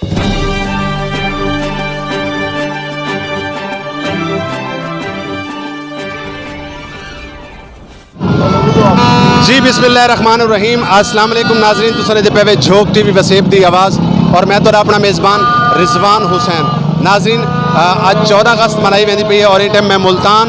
जी बिस्मिल्लाहिर्रहमानिर्रहीम। अस्सलाम वालेकुम नाज़रीन, तुसां दे पे झोंक टीवी वसेब दी आवाज़ और मैं तो अपना मेज़बान रिजवान हुसैन। नाज़रीन आज 14 अगस्त मनाई वेंदी पई है और इस टाइम मैं मुल्तान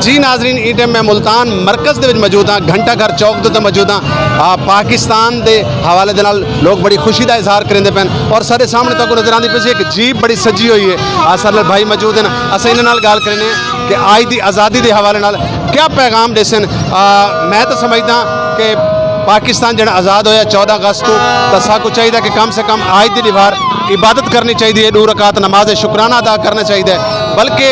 जी नाज़रीन इस टाइम मैं मुल्तान मरकज़ दे विच मौजूद हाँ, घंटा घर चौक दे मौजूद हाँ। पाकिस्तान के हवाले दे नाल लोग बड़ी खुशी का इजहार करेंदे पैन और सारे सामने तक नज़र आती पई एक जीप बड़ी सजी हुई है। सारे भाई मौजूद हैं, अस इन्हां नाल गल करने कि आज की आज़ादी के हवाले नाल क्या पैगाम देसन। मैं तो समझदा कि पाकिस्तान जब आज़ाद होया 14 अगस्त को तो साकू चाहिए कि कम से कम आज की दीवार इबादत करनी चाहिए, 2 रकात नमाज शुक्राना अदा करना चाहिए, बल्कि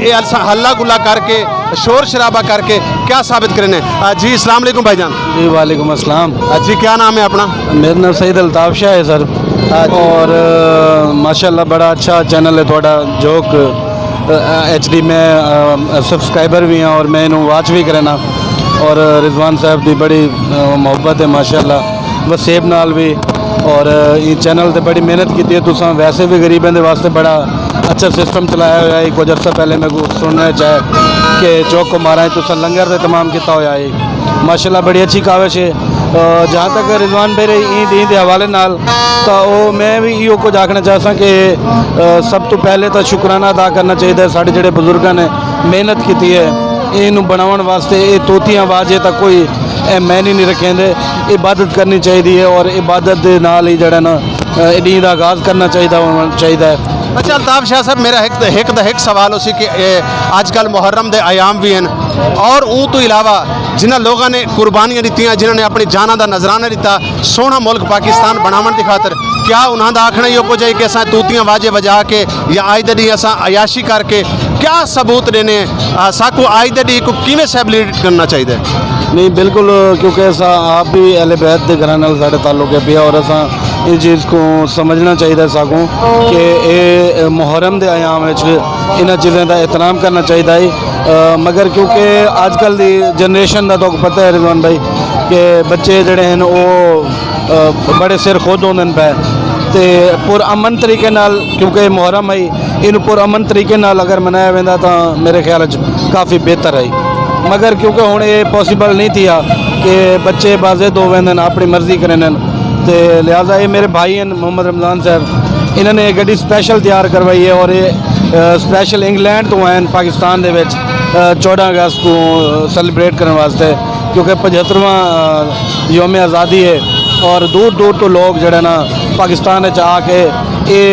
ये हल्ला गुल्ला करके शोर शराबा करके क्या साबित करने। जी अस्सलाम वालेकुम भाईजान। जी वालेकुम अस्सलाम। जी क्या नाम है अपना? मेरा नाम सईद अल्ताफ शाह है सर। और माशाल्लाह बड़ा अच्छा चैनल है थोड़ा जोक HD में सब्सक्राइबर भी हैं और मैं इन्हूं वाच भी करना और रिजवान साहब की बड़ी मोहब्बत है माशाल्लाह वसेब नाल भी और ये चैनल ते बड़ी मेहनत की है। तुसां वैसे भी गरीबों के वास्ते बड़ा अच्छा सिस्टम चलाया हुआ है। कुछ अर्सा पहले मैं सुनना चाहे कि चौक को मारा है तुसां लंगर से तमाम किया हुआ है माशाल्लाह बड़ी अच्छी काविश है। जहाँ तक रिजवान भाई रही ईद के हवाले नाल तो वो मैं भी इो कुछ आखना चाहता कि सब तो पहले तो शुक्राना अदा करना चाहिए साढ़े जोड़े बुजुर्गों ने मेहनत की है इनू बनाने वास्ते। ये तोतियाँ आवाज़ें तक कोई मैनी नहीं रखेंदे, इबादत करनी चाहिए और इबादत के नाल ही जड़ा ना ईद का आगाज़ करना चाहिए। अच्छा अल्ताफ शाह साहब मेरा एक सवाल उसी कि आजकल मुहर्रम दे आयाम भी हैं और ऊँ तो इलावा जिन्होंने लोगों ने कुर्बानियाँ दी, जिन्होंने अपनी जाना का नजराना दिता सोहना मुल्क पाकिस्तान बनाने की खातर, क्या उन्होंने आखना ही कुछ है कि असा तूतियाँ वाजे वजा के या आज दी असा अयाशी करके क्या सबूत देने साकू आज दी को किवें सेलिब्रेट करना चाहिए? नहीं बिल्कुल, क्योंकि असा आप भी अहले बैत के घर नाल साढ़े ताल्लुक है पिया और असा इस चीज़ को समझना चाहिए साकू कि ये मुहर्रम के आयाम इन चीज़ों का एहतराम करना चाहिए। मगर क्योंकि आजकल की जनरेशन का तो पता है रिजवान भाई कि बच्चे जड़े हैं वो बड़े सिर खुद होंगे पे तो पुरअमन तरीके नाल, क्योंकि मुहर्रम है इन पुरअमन तरीके नाल अगर मनाया वेंदा तो मेरे ख्याल काफ़ी बेहतर है। मगर क्योंकि हुण ये पॉसिबल नहीं थी कि बच्चे बाज़िद हो वेंदे अपनी मर्जी करें तो लिहाजा ये मेरे भाई हैं मोहम्मद रमज़ान साहब, इन्होंने गड्डी स्पैशल तैयार करवाई है और ये स्पैशल इंग्लैंड तो आए पाकिस्तान के 14 अगस्त को सैलीब्रेट करने वास्ते, क्योंकि 75वां यौम आज़ादी है और दूर दूर तो लोग जड़े ना पाकिस्तान आके ये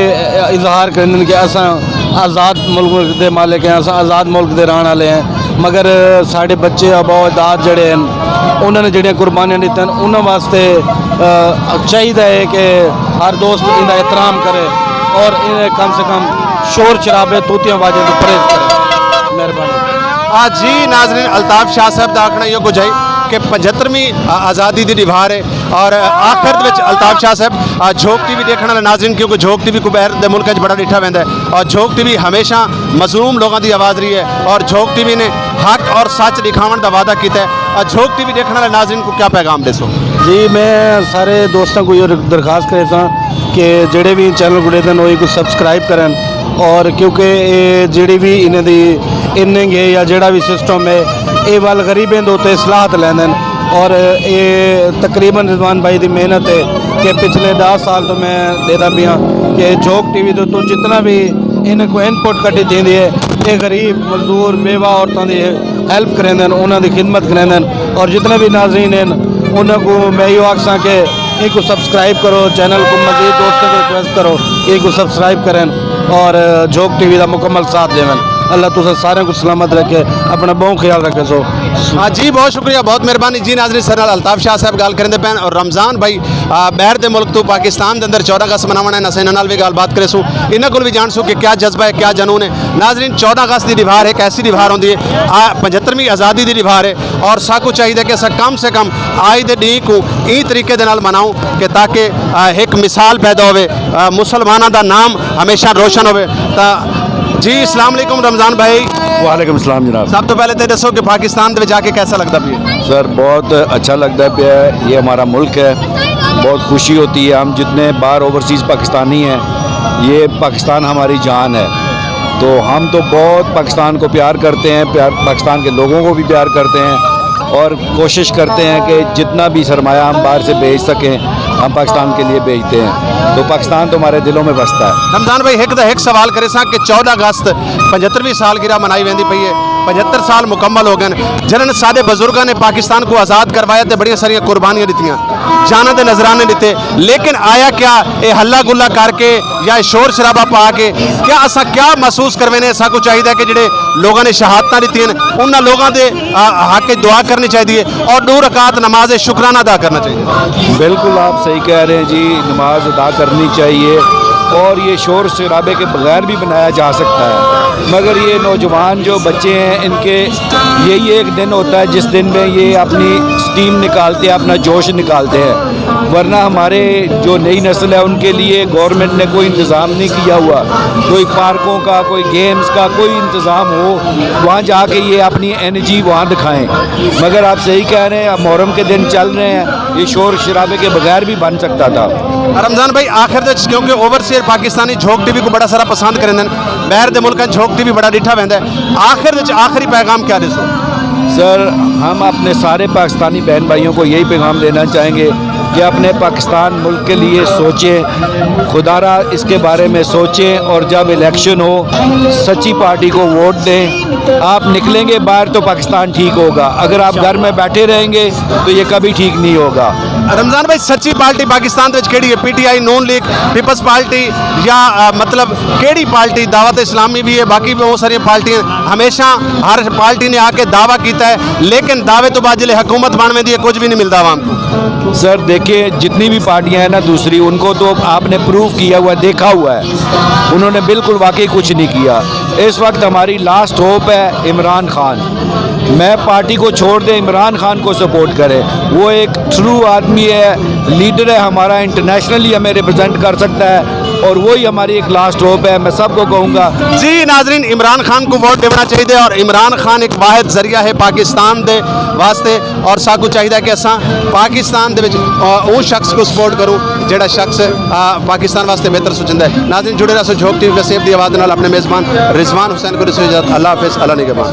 इजहार करें कि अस आज़ाद मुल्क के मालिक हैं, अस आज़ाद मुल्क के रहने वाले हैं। मगर साढ़े बच्चे अबोदाद जड़े हैं उन्होंने जड़ियाँ कुर्बानियाँ दी उन्होंने वास्ते चाहिए है कि हर दोस्त इनका एहतराम करे और इन्हें कम से कम शोर शराबे तूतियाँ वाजे को परहेज करे। मेहरबानी। जी नाज़रीन अल्ताफ शाह साहब का आखना यो कुछ है कि 75वीं आज़ादी की दीवार है और आखिर में अल्ताफ शाह साहब झोंक टीवी देखने वाले नाज़रीन, क्योंकि झोंक टीवी को बाहर के मुल्क बड़ा डिठा वैंदा है और झोंक टीवी हमेशा मजलूम लोगों की आवाज़ रही है और झोंक टीवी ने हक और सच दिखाने का वादा किया है। झोंक टीवी देखने वाले नाज़रीन को क्या पैगाम देसो? जी मैं सारे दोस्तों को ये दरखास्त करता कि जोड़े भी चैनल जुड़े थे वो कुछ सबसक्राइब करें और क्योंकि ये जी भी इन्हें दी इनिंग है या जोड़ा भी सिस्टम है ये वाल गरीबें के उत्ते सलाहत लेंदे और ये तकरीबन रिजवान भाई की मेहनत है कि पिछले 10 साल तो मैं देता भी हाँ कि झोंक टीवी तो जितना भी इन्हें को इनपुट कटी थी है ये गरीब मजदूर बेवा औरतों की हेल्प करें उन्होंने खिदमत करें और जितने भी नाजरीन हैं उनको मैं यो आखसा कि इनको सब्सक्राइब करो, चैनल को मज़ीद दोस्तों को रिक्वेस्ट करो इनको सब्सक्राइब करें और झोंक टीवी का मुकम्मल साथ देवें। अल्लाह तुझे सारे को सलामत रखे, अपना बहुत ख्याल रखे। सो हाँ जी बहुत शुक्रिया, बहुत मेहरबानी जी नाज़रीन। सर अल्ताफ शाह साहब गल करेंदे पैन और रमज़ान भाई बाहर के मुल्क तो पाकिस्तान के अंदर 14 अगस्त मनावना है, अस इन्हां नाल भी गलबात करे सूँ, इन्हां कोल भी जान सूँ कि क्या जज्बा है क्या जनून है। नाज़रीन 14 अगस्त की दीवार एक ऐसी दीवार होंदी है 75वीं आज़ादी की दीवार है और साकू चाहिए कि अस कम से कम आज के डी को ई तरीके नाल मनाऊँ कि ताकि एक मिसाल पैदा हो मुसलमानों का नाम हमेशा रोशन हो। जी अस्सलाम वालेकुम रमज़ान भाई। वालेकुम सलाम जनाब। सब तो पहले तो दसो कि पाकिस्तान में जाके कैसा लगता पिया? सर बहुत अच्छा लगता है पिया, ये हमारा मुल्क है, बहुत खुशी होती है। हम जितने बाहर ओवरसीज़ पाकिस्तानी हैं, ये पाकिस्तान हमारी जान है, तो हम तो बहुत पाकिस्तान को प्यार करते हैं, पाकिस्तान के लोगों को भी प्यार करते हैं और कोशिश करते हैं कि जितना भी सरमाया हम बाहर से भेज सकें हम पाकिस्तान के लिए भेजते हैं। तो पाकिस्तान तो हमारे दिलों में बसता है। रमज़ान भाई एक सवाल करे सा कि 14 अगस्त 75वीं सालगिरह मनाई वेंदी पई है, 75 साल मुकम्मल हो गए जिन्होंने साडे बजुर्गों ने पाकिस्तान को आज़ाद करवाया तो बड़िया सारिया कुर्बानियां दित्तियां, जाना के नजराने दिते, लेकिन आया क्या ये हल्ला गुल्ला करके या शोर शराबा पा के क्या असा क्या महसूस करवेने असा को चाहिए कि ਜਿਹੜੇ लोगों ने शहादत दित्तियां उन्होंने लोगों के हक दुआ करनी चाहिए और 2 रकात नमाज शुक्राना अदा करना चाहिए। बिल्कुल आप सही कह रहे हैं जी, नमाज अदा करनी चाहिए और ये शोर शराबे के बगैर भी बनाया जा सकता है, मगर ये नौजवान जो बच्चे हैं इनके यही एक दिन होता है जिस दिन में ये अपनी स्टीम निकालते हैं, अपना जोश निकालते हैं, वरना हमारे जो नई नस्ल है उनके लिए गवर्नमेंट ने कोई इंतज़ाम नहीं किया हुआ, कोई पार्कों का, कोई गेम्स का कोई इंतज़ाम हो, वहाँ जाके ये अपनी एनर्जी वहाँ दिखाएं। मगर आप सही कह रहे हैं, अब मुहर्रम के दिन चल रहे हैं, ये शोर शराबे के बगैर भी बन सकता था। रमज़ान भाई आखिर क्योंकि ओवरसीयर पाकिस्तानी झोंक टीवी को बड़ा सारा पसंद करें, बाहर के मुल्क झोंक टीवी बड़ा डिठा वह आखिरी पैगाम क्या दसो? सर हम अपने सारे पाकिस्तानी बहन भाइयों को यही पैगाम देना चाहेंगे कि अपने पाकिस्तान मुल्क के लिए सोचें, खुदारा इसके बारे में सोचें और जब इलेक्शन हो सच्ची पार्टी को वोट दें। आप निकलेंगे बाहर तो पाकिस्तान ठीक होगा, अगर आप घर में बैठे रहेंगे तो ये कभी ठीक नहीं होगा। रमज़ान भाई सच्ची पार्टी पाकिस्तान केड़ी है? PTI, नून लीग, पीपल्स पार्टी या मतलब केड़ी पार्टी? दावत इस्लामी भी है, बाकी भी बहुत सारी पार्टियां, हमेशा हर पार्टी ने आके दावा किया है, लेकिन दावे तो बाद जिले हुकूमत बन दी है कुछ भी नहीं मिलता आवाम को। सर देखिए, जितनी भी पार्टियां हैं ना दूसरी, उनको तो आपने प्रूव किया हुआ है, देखा हुआ है, उन्होंने बिल्कुल वाकई कुछ नहीं किया। इस वक्त हमारी लास्ट होप है इमरान खान। मैं पार्टी को छोड़ दें, इमरान खान को सपोर्ट करें, वो एक ट्रू आदमी है, लीडर है हमारा, इंटरनेशनली हमें रिप्रेजेंट कर सकता है और वही हमारी एक लास्ट होप है। मैं सबको कहूँगा जी नाजरीन, इमरान खान को वोट देना चाहिए और इमरान खान एक वाहिद जरिया है पाकिस्तान के वास्ते और साकू चाहिए कि असा पाकिस्तान के उस शख्स को सपोर्ट करूँ जोड़ा शख्स पाकिस्तान वास्ते बेहतर सोचता है। नाजरीन जुड़े रहो झोंक टीवी वसेब की आवाज़ नाल अपने मेज़बान रिजवान हुसैन को रसो इजाज़त। अल्लाह हाफिज़, अल्लाह निगहबान।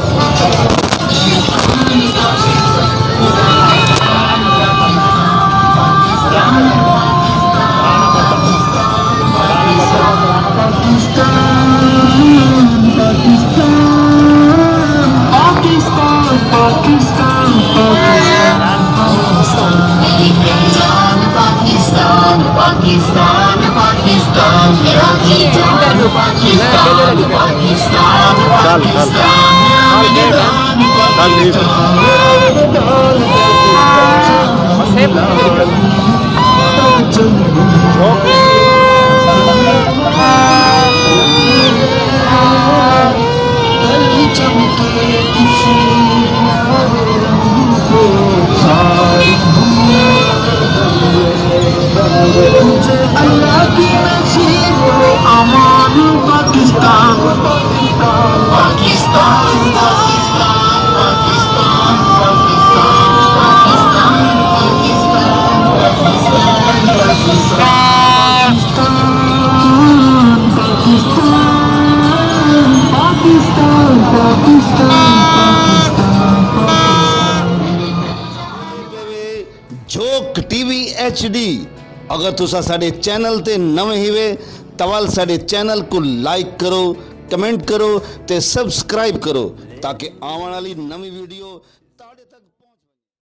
झोंक टीवी HD। अगर तुसा साडे चैनल ते नवे ही वे तवल साडे चैनल को लाइक करो, कमेंट करो ते सब्सक्राइब करो ताकि आने वाली नवी वीडियो ताड़े तक